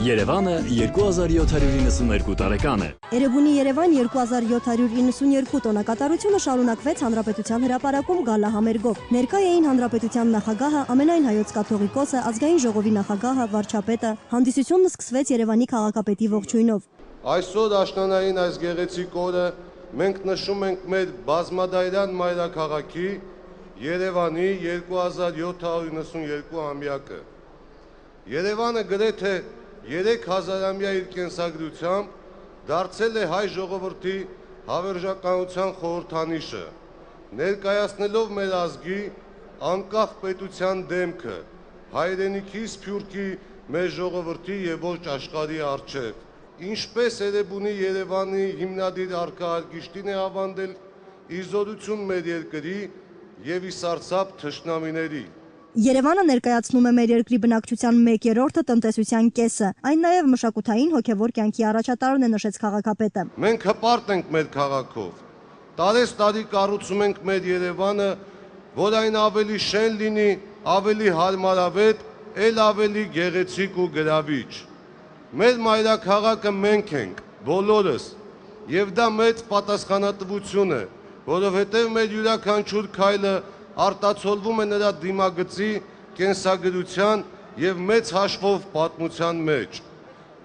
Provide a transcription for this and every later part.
Երևանը 2792 տարեկան է։ Էրեբունի Երևան 2792 տոնակատարությունը շարունակվեց Հանրապետության հրապարակում գալահամերգով։ Ներկա էին Հանրապետության նախագահը, ամենայն հայոց կաթողիկոսը, ազգային ժողովի նախագահը, վարչապետը։ Հանդիսությունն սկսվեց Երևանի քաղաքապետի ողջույնով։ Այսօր աշնանային այս գեղեցիկ օրը մենք նշում ենք մեր բազմադայրան մայրաքաղաքի Երևանի 2792-ամյակը։ Երևանը գրեթե 3000-ամյա իր կենսագրությամբ դարձել է հայ ժողովրդի հավերժականության խորհրդանիշը, ներկայացնելով մեր ազգի անկախ պետության դեմքը, հայրենիքի սփյուռքի մեր ժողովրդի եւ ոչ աշխարհի առջև։ Ինչպես Էրեբունի Երևանի հիմնադիր արքայագիշտին է ավանդել իզորություն մեր երկրի եւ ի սարսափ թշնամիների։ Երևանը ներկայացնում է մեր երկրի բնակչության 1/3-ը տնտեսության կեսը, այն նաև մշակութային հոգևոր կյանքի առաջատարն է, նշեց քաղաքապետը։ Մենք հպարտ ենք մեր քաղաքով, տարեստարի կառուցում ենք մեր Երևանը, որ այն ավելի շեն լինի, ավելի հարմարավետ, ել ավելի գեղեցիկ ու գրավիչ։ Մեր մայրաքաղաքը մենք ենք, բոլորս, եւ դա մեծ պատասխանատվություն է, որովհետեւ մեր յուրաքանչյուր քայլը արտացոլվում է նրա դիմագծի, կենսագրության եւ մեծ հաշվով պատմության մեջ։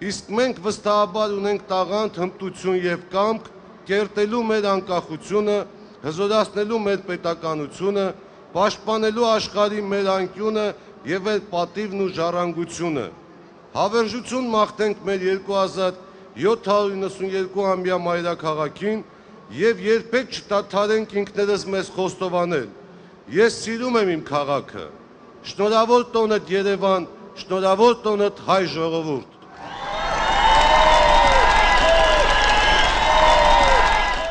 Իսկ մենք վստահաբար ունենք տաղանդ, հմտություն եւ կամք կերտելու մեր անկախությունը, հզորացնելու մեր պետականությունը, պաշտպանելու աշխարհի մեր անկյունը եւ մեր պատիվն ու ժառանգությունը։ Հավերժություն մաղթենք մեր 2792-ամյա մայրաքաղաքին եւ երբեք չդադարենք ինքներս մեզ խոստովանել։ Ես սիրում եմ իմ քաղաքը։ Շնորհավոր տոնդ Երևան, շնորհավոր տոնդ հայ ժողովուրդ։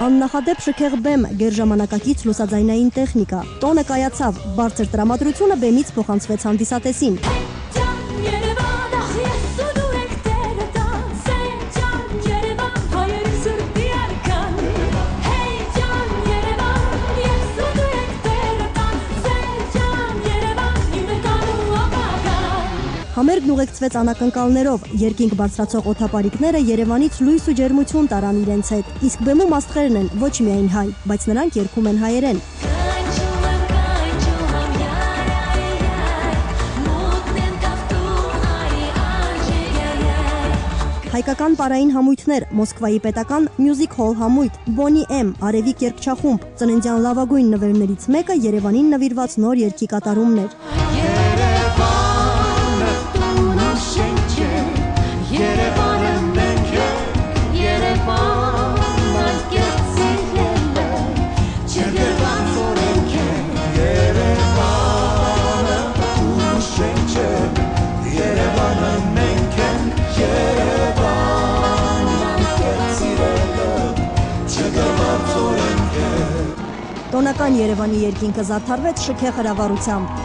Աննախադեպ շքեղ բեմ, գերժամանակակից լուսաձայնային տեխնիկա։ Տոնը կայացավ, բարձր տրամադրությունը բեմից փոխանցվեց հանդիսատեսին։ Համերգն ուղեկցվեց անակնկալներով, երկինք բարձրացող օդապարիկները Երևանից լույս ու ջերմություն տարան իրենց հետ, իսկ բեմում աստղերն են ոչ միայն հայ, բայց նրանք երգում են հայերեն։ Հայկական պարային համույթներ, Մոսկվայի պետական Music Hall համույթ, Bonnie M, Արևիկ երգչախումբ, ծննդյան լավագույն նվերներից մեկը Երևանին նվիրված նոր երգի կատարումներ։ Տոնական Երևանի երկինքը զարդարվեց շքեղ հրավառությամբ։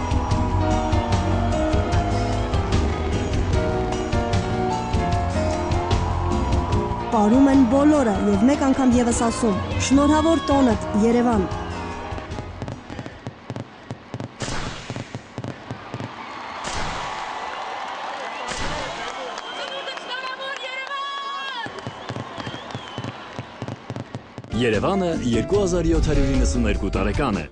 Պարում են բոլորը եւ մեկ անգամ եւս ասում. շնորհավոր տոնդ Երևան։ Երևանը 2792 տարեկան է։